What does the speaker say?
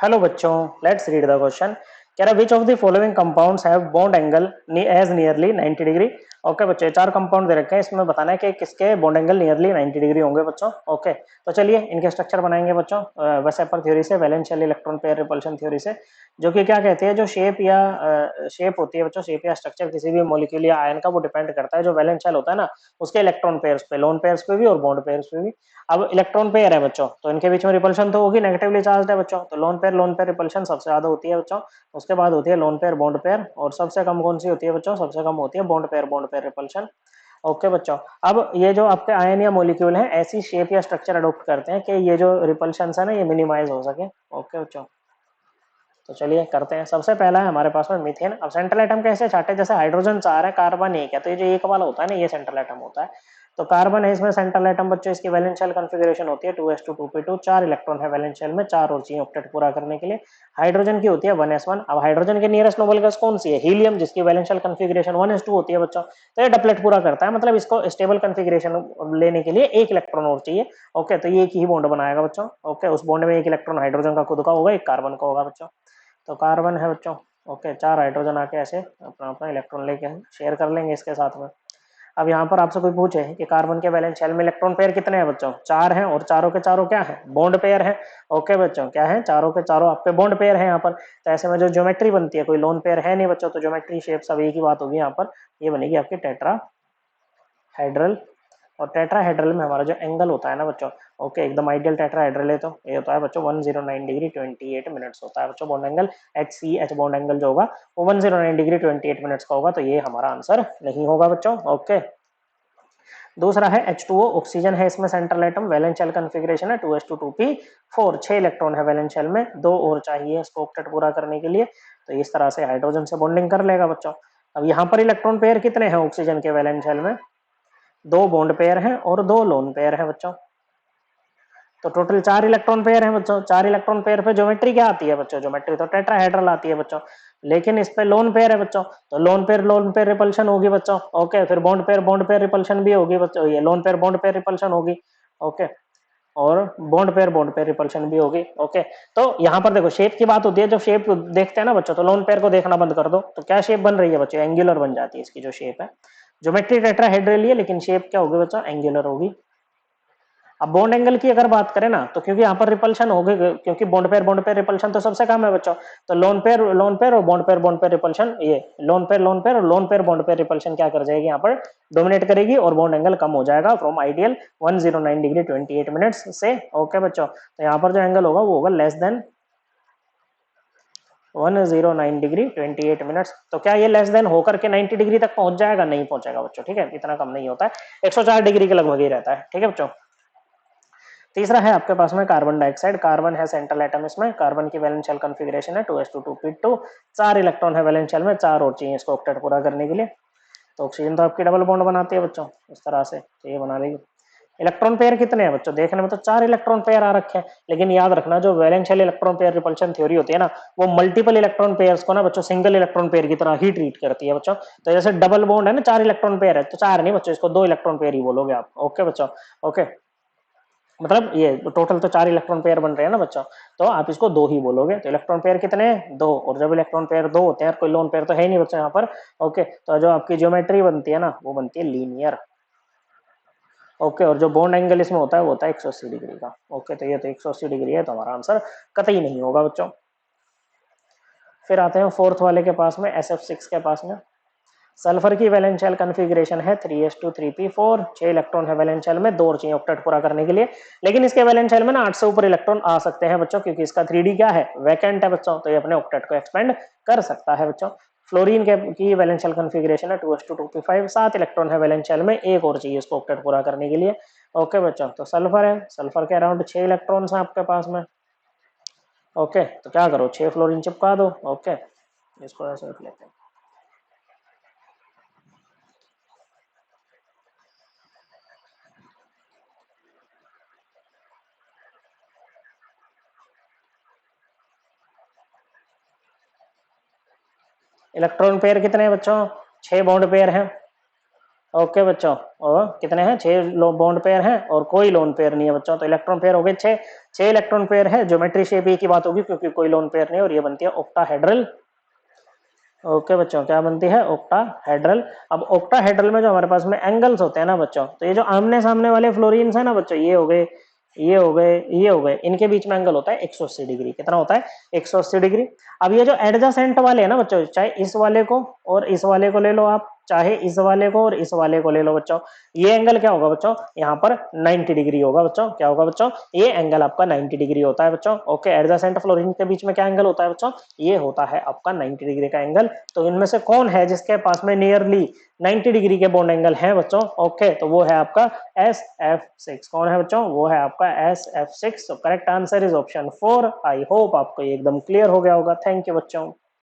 Hello बच्चों, let's read the question. कह रहा which of the following compounds have bond angle as nearly 90 degree. Okay बच्चों, चार compound दे रखे हैं, इसमें बताना है कि किसके बॉन्ड एंगल नियरली 90 डिग्री होंगे बच्चों। ओके, तो चलिए इनके स्ट्रक्चर बनाएंगे बच्चों वेसेपर थ्योरी से, वैलेंशियल इलेक्ट्रॉन पेयर रिपल्शन थ्योरी से, जो कि क्या कहती है, जो शेप या शेप होती है बच्चों, शेप या स्ट्रक्चर किसी भी मॉलिक्यूल या आयन का, वो डिपेंड करता है जो वैलेंशियल होता है ना, उसके इलेक्ट्रॉन पेयर्स पे, लोन पेयर्स पे भी और बॉन्ड पेयर्स पे भी। अब इलेक्ट्रॉन पेयर है बच्चों, तो इनके बीच में रिपल्शन तो होगी, नेगेटिवली चार्ज है बच्चों, तो लोन पेयर रिपल्शन सबसे ज्यादा होती है बच्चों। उसके बाद होती है लोन पेयर बॉन्ड पेयर, और सबसे कम कौन सी होती है बच्चों? सबसे कम होती है बॉन्ड पेयर रिपल्शन। ओके बच्चों, अब ये जो आपके आयन या मॉलिक्यूल हैं ऐसी शेप या स्ट्रक्चर अडॉप्ट करते हैं कि ये जो रिपल्शन है ना, ये मिनिमाइज हो सके। ओके बच्चों, तो चलिए करते हैं। सबसे पहला है हमारे पास में मीथेन। अब सेंट्रल एटम कैसे छाटे? जैसे हाइड्रोजन 4 है, कार्बन 1 है, तो ये जो एक वाला होता है ना, ये सेंट्रल एटम होता है। तो कार्बन है इसमें सेंट्रल एटम बच्चों, इसकी वैलेंशियल कॉन्फ़िगरेशन होती है 2s2 2p2, 4 इलेक्ट्रॉन है वैलेंशियल में, 4 और चाहिए ऑक्टेट पूरा करने के लिए। हाइड्रोजन की होती है 1s1। अब हाइड्रोजन के नियरेस्ट नोबल गैस कौन सी है? हीलियम, जिसकी वैलेंशियल कॉन्फ़िगरेशन 1s2 होती है बच्चों। तो ये डबलेट पूरा करता है, मतलब इसको स्टेबल कॉन्फ़िगरेशन लेने के लिए एक इलेक्ट्रॉन और चाहिए। ओके, तो ये एक ही बॉन्ड बनाएगा बच्चों। ओके, उस बॉन्ड में एक इलेक्ट्रॉन हाइड्रोजन का खुद का होगा, एक कार्बन का होगा बच्चों। तो कार्बन है बच्चों। ओके, 4 हाइड्रोजन आके ऐसे अपना अपना इलेक्ट्रॉन लेके शेयर कर लेंगे इसके साथ में। अब यहाँ पर आपसे कोई पूछे कि कार्बन के वैलेंस शेल में इलेक्ट्रॉन पेयर कितने हैं बच्चों? 4 हैं, और चारों के चारों क्या है? बॉन्ड पेयर है। ओके बच्चों, क्या है? चारों के चारों आपके बॉन्ड पेयर है यहाँ पर। तो ऐसे में जो ज्योमेट्री बनती है, कोई लोन पेयर है नहीं बच्चों, तो ज्योमेट्री शेप सब एक ही बात होगी यहाँ पर। ये बनेगी आपकी टेट्रा हाइड्रल। और टेट्राहेड्रल में हमारा जो एंगल होता है ना बच्चों, ओके, एकदम आइडियल टेट्राहेड्रल है, तो ये होता है बच्चों 109 डिग्री 28 मिनट्स होता है बच्चों bond angle. H bond angle जो होगा वो 109 डिग्री 28 मिनट्स का होगा, तो ये हमारा आंसर नहीं होगा बच्चों। ओके, दूसरा है H2O, ऑक्सीजन है इसमें सेंट्रल एटम, वैलेंशियल कॉन्फ़िगरेशन है 2s2 2p4, 6 इलेक्ट्रॉन है वैलेंशियल में, 2 और चाहिए इसको ऑक्टेट पूरा करने के लिए। तो इस तरह से हाइड्रोजन से बॉन्डिंग कर लेगा बच्चों। अब यहाँ पर इलेक्ट्रॉन पेयर कितने हैं ऑक्सीजन के वैलेंशियल में? 2 बॉन्ड पेयर हैं और 2 लोन पेयर हैं बच्चों। तो टोटल 4 इलेक्ट्रॉन पेयर हैं बच्चों। 4 इलेक्ट्रॉन पेयर पे ज्योमेट्री क्या आती है बच्चों? ज्योमेट्री तो टेट्राहेड्रल आती है बच्चों, लेकिन इस पे लोन पेयर है बच्चों, तो लोन पेयर रिपल्शन होगी बच्चों। ओके, फिर बॉन्ड पेयर रिपल्शन भी होगी बच्चों, ये lone pair bond pair repulsion होगी। ओके, और बॉन्ड पेयर रिपल्शन भी होगी। ओके, तो यहाँ पर देखो शेप की बात होती है, जब शेप देखते हैं ना बच्चों, तो लोन पेयर को देखना बंद कर दो, तो क्या शेप बन रही है बच्चों? एंगुलर बन जाती है इसकी जो शेप है। ज्योमेट्री टेट्राहेड्रल है, लेकिन शेप क्या होगी बच्चों? एंगुलर होगी। अब बॉन्ड एंगल की अगर बात करें ना, तो क्योंकि यहाँ पर रिपल्शन हो गए, क्योंकि बॉन्ड पेयर रिपल्शन तो सबसे कम है बच्चों, तो लोन पेयर और बॉन्ड पेयर रिपल्शन, ये लोन पेयर और lone pair bond pair repulsion क्या कर जाएगी यहाँ पर? डोमिनेट करेगी, और बॉन्ड एंगल कम हो जाएगा फ्रॉम आइडियल 109 डिग्री 28 मिनट्स से। ओके बच्चों, तो यहाँ पर जो एंगल होगा वो होगा लेस देन 109 डिग्री 28 मिनट्स। तो क्या ये लेस देन होकर के 90 डिग्री तक पहुंच जाएगा? नहीं पहुंचेगा बच्चों, ठीक है, इतना कम नहीं होता है, 104 डिग्री के लगभग ही रहता है, ठीक है बच्चों। तीसरा है आपके पास में कार्बन डाइऑक्साइड। कार्बन है सेंट्रल एटम, इसमें कार्बन की वैलेंशियल कॉन्फ़िगरेशन है 2s2 2p2, 4 इलेक्ट्रॉन है वैलेंशियल में, 4 और चाहिए इसको ऑक्टेट पूरा करने के लिए। तो ऑक्सीजन तो आपकी डबल बॉन्ड बनाती है बच्चों इस तरह से, तो ये बना लेगी। इलेक्ट्रॉन पेयर कितने हैं बच्चों? देखने में तो 4 इलेक्ट्रॉन पेयर आ रखे हैं, लेकिन याद रखना जो वैलेंशियल इलेक्ट्रॉन पेयर रिपल्शन थ्योरी होती है ना, वो मल्टीपल इलेक्ट्रॉन पेयर्स को ना बच्चों सिंगल इलेक्ट्रॉन पेयर की तरह ही ट्रीट करती है बच्चों। तो जैसे डबल बॉन्ड है ना, 4 इलेक्ट्रॉन पेयर है, तो 4 नहीं बच्चों, इसको 2 इलेक्ट्रॉन पेयर ही बोलोगे आप। ओके बच्चों, ओके, मतलब ये टोटल तो 4 इलेक्ट्रॉन पेयर बन रहे हैं ना बच्चों, तो आप इसको 2 ही बोलोगे। तो इलेक्ट्रॉन पेयर कितने हैं? 2, और जब इलेक्ट्रॉन पेयर 2 होते हैं, कोई लोन पेयर तो है ही नहीं बच्चों यहाँ पर। ओके, तो जो आपकी ज्योमेट्री बनती है ना, वो बनती है लीनियर। ओके, और जो बॉन्ड एंगल इसमें होता है वो होता है 180 डिग्री का। ओके, तो ये तो 180 डिग्री है, तो हमारा आंसर कतई नहीं होगा बच्चों। फिर आते हैं फोर्थ वाले के पास में, SF6 के पास में। सल्फर की वैलेंशियल कॉन्फ़िगरेशन है 3s2 3p4, 6 इलेक्ट्रॉन है वैलेंशियल में, 2 और चाहिए ऑक्टेट पूरा करने के लिए। लेकिन इसके वैलेंशियल में ना 8 से ऊपर इलेक्ट्रॉन आ सकते हैं बच्चों, क्योंकि इसका 3d क्या है? वैकेंट है बच्चों, तो ये अपने ऑक्टेट को एक्सपेंड कर सकता है बच्चों। फ्लोरीन के की वैलेंशियल कॉन्फ़िगरेशन है 2s2 2p5, 7 इलेक्ट्रॉन है वैलेंशियल में, एक और चाहिए इसको ऑक्टेट पूरा करने के लिए। ओके बच्चों, तो सल्फर है, सल्फर के अराउंड 6 इलेक्ट्रॉन्स हैं आपके पास में। ओके, तो क्या करो, 6 फ्लोरीन चिपका दो। ओके, इसको ऐसे रख लेते हैं। इलेक्ट्रॉन पेयर कितने हैं बच्चों? 6 बॉन्ड पेयर हैं। ओके बच्चों, और कितने हैं? 6 बॉन्ड पेयर हैं और कोई लोन पेयर नहीं है बच्चों। तो इलेक्ट्रॉन पेयर हो गए 6, 6 इलेक्ट्रॉन पेयर है। ज्योमेट्री शेप एक ही बात होगी क्योंकि कोई लोन पेयर नहीं, और ये बनती है ऑक्टाहेड्रल। ओके बच्चों, क्या बनती है? ऑक्टाहेड्रल। अब ऑक्टाहेड्रल में जो हमारे पास में एंगल्स होते हैं ना बच्चों, तो ये जो आमने सामने वाले फ्लोरीन्स है ना बच्चों, ये हो गए, ये हो गए, ये हो गए, इनके बीच में एंगल होता है 180 डिग्री। कितना होता है? 180 डिग्री। अब ये जो एडजेसेंट वाले है ना बच्चों, चाहे इस वाले को और इस वाले को ले लो आप, चाहे इस वाले को और इस वाले को ले लो बच्चों, ये एंगल क्या होगा बच्चों? यहाँ पर 90 डिग्री होगा बच्चों। क्या होगा बच्चों? ये एंगल आपका 90 डिग्री होता है बच्चों। ओके, एडजेसेंट फ्लोरीन के बीच में क्या एंगल होता है बच्चों? ये होता है आपका 90 डिग्री का एंगल। तो इनमें से कौन है जिसके पास में नियरली 90 डिग्री के बॉन्ड एंगल है बच्चों? ओके, तो वो है आपका SF6। कौन है बच्चों? वो है आपका SF6। तो correct answer is option 4। I hope आपको ये एकदम क्लियर हो गया होगा। थैंक यू बच्चों।